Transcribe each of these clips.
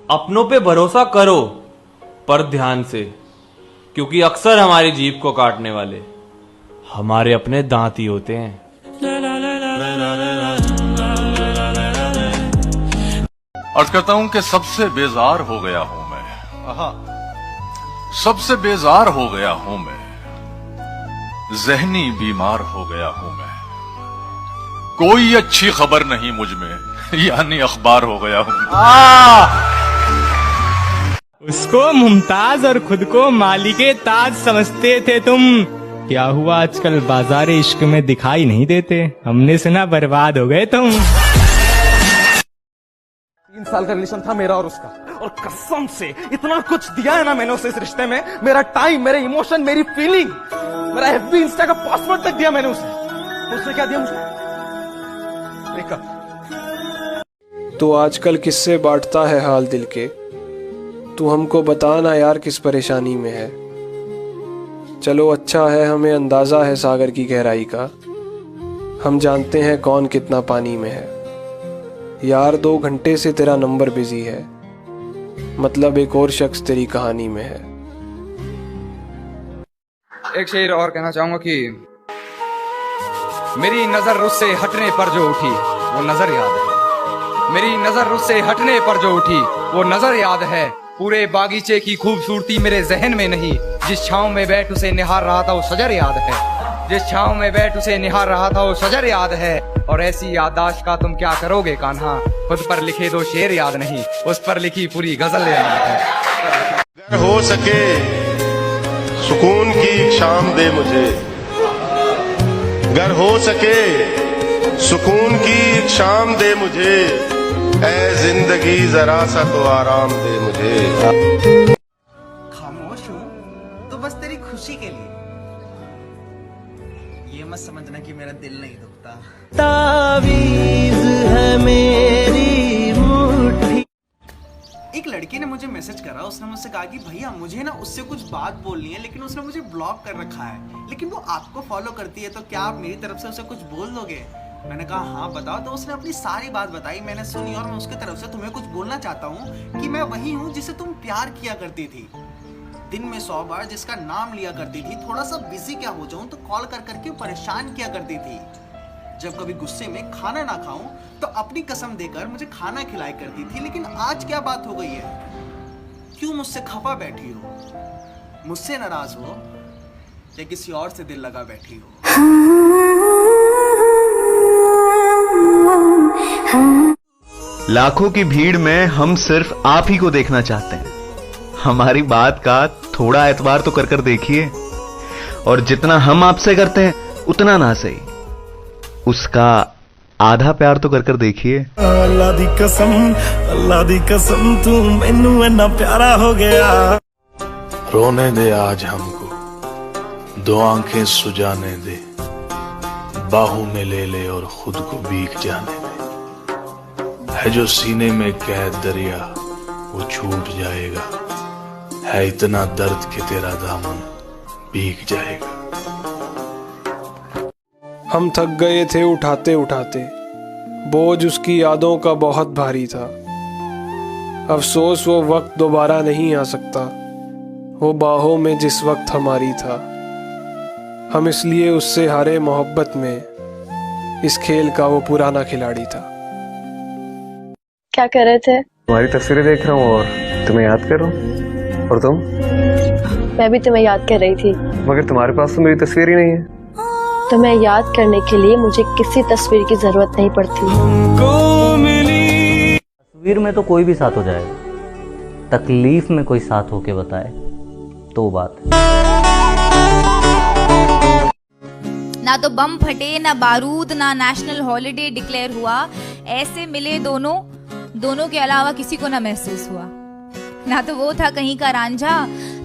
अपनों पे भरोसा करो पर ध्यान से, क्योंकि अक्सर हमारी जीभ को काटने वाले हमारे अपने दांत ही होते हैं। अर्ज करता हूं कि सबसे बेजार हो गया हूं मैं, सबसे बेजार हो गया हूं मैं, जहनी बीमार हो गया हूं मैं, कोई अच्छी खबर नहीं मुझ में, यानी अखबार हो गया हूं। उसको मुमताज और खुद को मालिके ताज समझते थे तुम। क्या हुआ आजकल बाजार इश्क में दिखाई नहीं देते, हमने सुना बर्बाद हो गए तुम। 3 साल का रिलेशन था मेरा और उसका, और कसम से इतना कुछ दिया है ना मैंने उसे इस रिश्ते में, मेरा टाइम, मेरे इमोशन, मेरी फीलिंग, मेरा एफबी इंस्टा का पासवर्ड तक दिया मैंने उसे। उसने क्या दिया मुझे? तो आजकल किससे बांटता है हाल दिल के, तू हमको बताना यार किस परेशानी में है। चलो अच्छा है हमें अंदाजा है सागर की गहराई का, हम जानते हैं कौन कितना पानी में है। यार 2 घंटे से तेरा नंबर बिजी है, मतलब एक और शख्स तेरी कहानी में है। एक शेर और कहना चाहूंगा कि मेरी नजर उससे हटने पर जो उठी वो नजर याद है, मेरी नजर उससे हटने पर जो उठी वो नजर याद है। पूरे बागीचे की खूबसूरती मेरे जहन में नहीं, जिस छांव में बैठ उसे निहार रहा था वो शजर याद है, जिस छांव में बैठ उसे निहार रहा था वो शजर याद है। और ऐसी याददाश्त का तुम क्या करोगे कान्हा, खुद पर लिखे 2 शेर याद नहीं, उस पर लिखी पूरी गजल याद है। अगर हो सके सुकून की शाम दे मुझे, अगर हो सके सुकून की शाम दे मुझे, ऐ जिंदगी जरा सा तो आराम दे मुझे। खामोश हूँ तो बस तेरी खुशी के लिए, ये मत समझना कि मेरा दिल नहीं दुखता। तावीज़ है मेरी मुट्ठी। एक लड़की ने मुझे मैसेज करा, उसने मुझसे कहा कि भैया मुझे ना उससे कुछ बात बोलनी है, लेकिन उसने मुझे ब्लॉक कर रखा है, लेकिन वो आपको फॉलो करती है, तो क्या आप मेरी तरफ से उसे कुछ बोल दोगे? मैंने कहा हाँ बताओ। तो उसने अपनी सारी बात बताई, मैंने सुनी, और मैं उसकी तरफ से तुम्हें कुछ बोलना चाहता हूँ कि मैं वही हूँ जिसे तुम प्यार किया करती थी, दिन में 100 बार जिसका नाम लिया करती थी, थोड़ा सा बिजी क्या हो जाऊं तो कॉल कर करके परेशान किया करती थी, जब कभी गुस्से में खाना ना खाऊं तो अपनी कसम देकर मुझे खाना खिलाया करती थी। लेकिन आज क्या बात हो गई है, क्यों मुझसे खफा बैठी हो, मुझसे नाराज हो या किसी और से दिल लगा बैठी हो? लाखों की भीड़ में हम सिर्फ आप ही को देखना चाहते हैं, हमारी बात का थोड़ा एतबार तो कर देखिए, और जितना हम आपसे करते हैं उतना ना सही, उसका आधा प्यार तो कर देखिए। अल्लाह दी कसम तू मैनू इतना प्यारा हो गया। रोने दे आज हमको, 2 आंखें सुजाने दे, बाहों में ले ले और खुद को भीग जाने दे। है जो सीने में कैद दरिया वो छूट जाएगा, है इतना दर्द कि तेरा दामन भीग जाएगा। हम थक गए थे उठाते उठाते, बोझ उसकी यादों का बहुत भारी था। अफसोस वो वक्त दोबारा नहीं आ सकता, वो बाहों में जिस वक्त हमारी था। हम इसलिए उससे हारे मोहब्बत में, इस खेल का वो पुराना खिलाड़ी था। क्या कर रहे थे? तुम्हारी तस्वीरें देख रहा हूँ और तुम्हें याद कर रहा हूँ। और तुम? मैं भी तुम्हें याद कर रही थी। मगर तुम्हारे पास तो मेरी तस्वीर ही नहीं है। तुम्हें याद करने के लिए मुझे किसी तस्वीर की जरूरत नहीं पड़ती। तस्वीर में तो कोई भी साथ हो जाएगा, तकलीफ में कोई साथ होके बताए तो बात है। ना तो बम फटे, ना बारूद, ना नेशनल हॉलिडे डिक्लेयर हुआ, ऐसे मिले दोनों के अलावा किसी को ना महसूस हुआ। ना तो वो था कहीं का रांझा,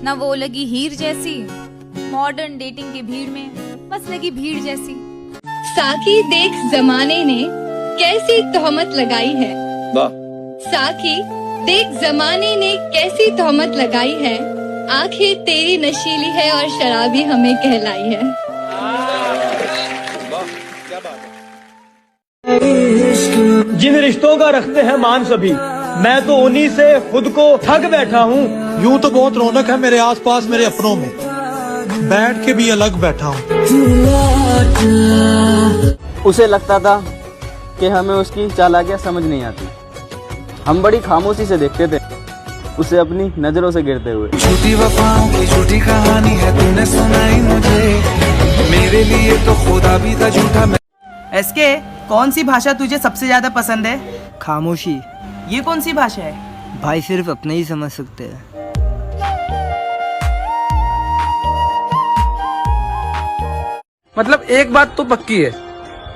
ना वो लगी हीर जैसी, मॉडर्न डेटिंग की भीड़ में बस लगी भीड़ जैसी। साकी देख जमाने ने कैसी तोहमत लगाई है, साकी देख जमाने ने कैसी तोहमत लगाई है, आंखें तेरी नशीली है और शराबी हमें कहलाई है। जिन रिश्तों का रखते हैं मान सभी, मैं तो उन्हीं से खुद को ठग बैठा हूँ। यूं तो बहुत रौनक है मेरे आसपास मेरे अपनों में, बैठ के भी अलग बैठा हूँ। उसे लगता था कि हमें उसकी चालाकियां समझ नहीं आती। हम बड़ी खामोशी से देखते थे उसे अपनी नजरों से गिरते हुए। झूठी वफाओं की झूठी कहानी है तूने सुनाई मुझे, मेरे लिए तो खुदा भी था झूठा। एसके, कौन सी भाषा तुझे सबसे ज्यादा पसंद है? खामोशी। ये कौन सी भाषा है? भाई सिर्फ अपने ही समझ सकते हैं। मतलब एक बात तो पक्की है,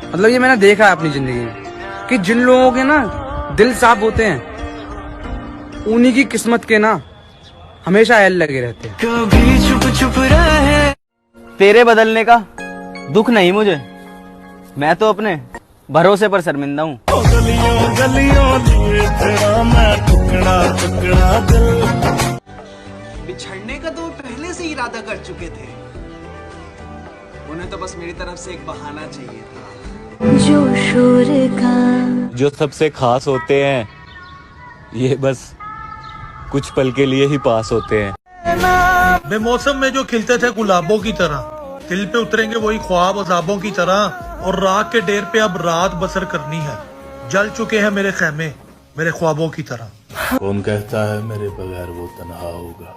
मतलब ये मैंने देखा है अपनी जिंदगी में कि जिन लोगों के ना दिल साफ होते हैं उन्हीं की किस्मत के ना हमेशा एल लगे रहते हैं। कभी चुप चुप रहे। तेरे बदलने का दुख नहीं मुझे, मैं तो अपने भरोसे पर शर्मिंदा हूँ। गलियों गलियों लिए तेरा मैं टुकड़ा टुकड़ा दिल। बिछड़ने का तो पहले से इरादा कर चुके थे, उन्हें तो बस मेरी तरफ से एक बहाना चाहिए था। जो शोर का जो सबसे खास होते हैं ये बस कुछ पल के लिए ही पास होते हैं। बेमौसम में जो खिलते थे गुलाबों की तरह, दिल पे उतरेंगे वही ख्वाब अज़ाबों की तरह, और रात के डेर पे अब रात बसर करनी है। जल चुके हैं मेरे खैमे मेरे ख्वाबों की तरह। कौन कहता है मेरे बगैर वो तन्हा होगा,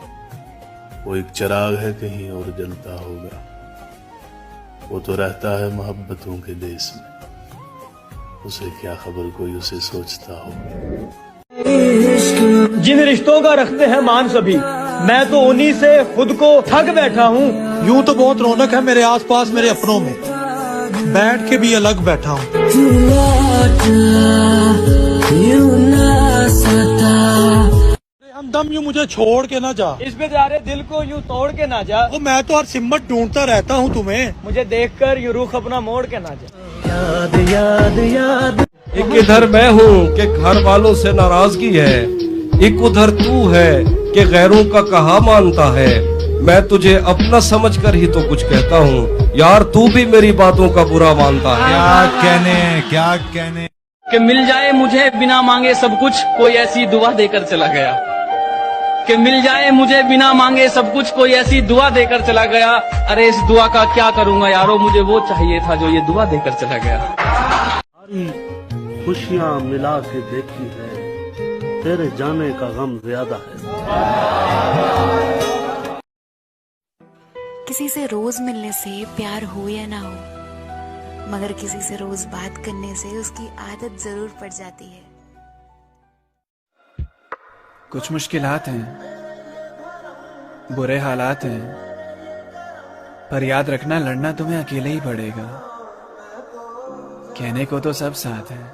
वो एक चिराग है कहीं और जलता होगा। वो तो रहता है मोहब्बतों के देश में, उसे क्या खबर कोई उसे सोचता हो। जिन रिश्तों का रखते हैं मान सभी, मैं तो उन्हीं से खुद को ठग बैठा हूँ। यूं तो बहुत रौनक है मेरे आसपास मेरे अपनों में, बैठ के भी अलग बैठा हूँ। हमदम यूं मुझे छोड़ के ना जा, इस बेचारे दिल को यूं तोड़ के ना जा। ओ मैं तो हर सिम्मत ढूंढता रहता हूँ तुम्हें, मुझे देखकर यूं रुख अपना मोड़ के ना जा। याद याद याद। एक इधर मैं हूँ कि घर वालों से नाराजगी है, एक उधर तू है कि गैरों का कहा मानता है। मैं तुझे अपना समझकर ही तो कुछ कहता हूँ, यार तू भी मेरी बातों का बुरा मानता है। क्या कहने कि मिल जाए मुझे बिना मांगे सब कुछ, कोई ऐसी दुआ देकर चला गया। कि मिल जाए मुझे बिना मांगे सब कुछ, कोई ऐसी दुआ देकर चला गया। अरे इस दुआ का क्या करूंगा यारो, मुझे वो चाहिए था जो ये दुआ देकर चला गया। खुशियाँ मिला के देखी है, तेरे जाने का गम ज्यादा है। किसी से रोज मिलने से प्यार हो या ना हो, मगर किसी से रोज बात करने से उसकी आदत जरूर पड़ जाती है। कुछ मुश्किलात हैं, बुरे हालात हैं, पर याद रखना लड़ना तुम्हें अकेले ही पड़ेगा। कहने को तो सब साथ हैं।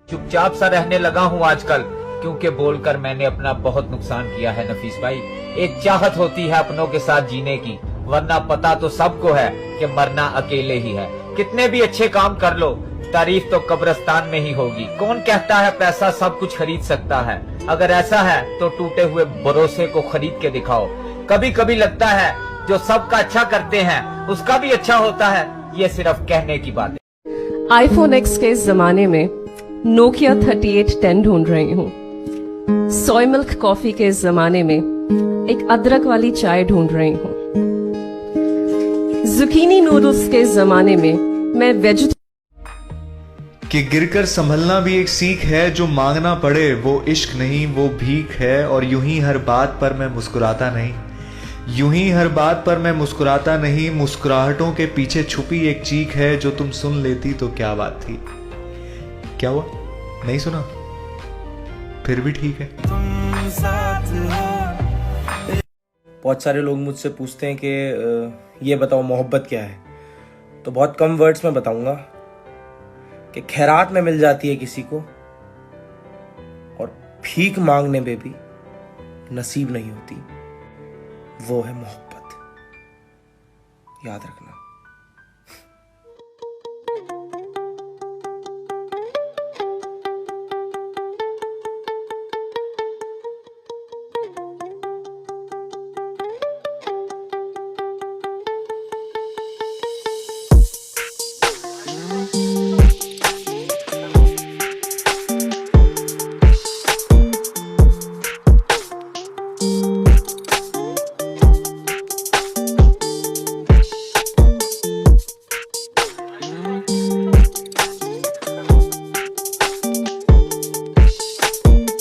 चुपचाप सा रहने लगा हूँ आजकल, क्योंकि बोलकर मैंने अपना बहुत नुकसान किया है नफीस भाई। एक चाहत होती है अपनों के साथ जीने की, वरना पता तो सबको है कि मरना अकेले ही है। कितने भी अच्छे काम कर लो, तारीफ तो कब्रिस्तान में ही होगी। कौन कहता है पैसा सब कुछ खरीद सकता है? अगर ऐसा है तो टूटे हुए भरोसे को खरीद के दिखाओ। कभी कभी लगता है जो सबका अच्छा करते हैं उसका भी अच्छा होता है, ये सिर्फ कहने की बात है। आईफोन X के इस जमाने में नोकिया 3810 ढूंढ रही हूँ। सोय मिल्क कॉफी के इस जमाने में एक अदरक वाली चाय ढूंढ रही हूँ। जुकीनी नूडल्स के इस जमाने में मैं वेजिटेरियन। कि गिरकर संभलना भी एक सीख है, जो मांगना पड़े वो इश्क नहीं वो भीख है। और यूं ही हर बात पर मैं मुस्कुराता नहीं, यूं ही हर बात पर मैं मुस्कुराता नहीं। मुस्कुराहटों के पीछे छुपी एक चीख है, जो तुम सुन लेती तो क्या बात थी। क्या हुआ, नहीं सुना? फिर भी ठीक है। बहुत सारे लोग मुझसे पूछते हैं कि ये बताओ मोहब्बत क्या है, तो बहुत कम वर्ड्स में बताऊंगा कि खैरात में मिल जाती है किसी को, और भीख मांगने में भी नसीब नहीं होती, वो है मोहब्बत। याद रखना।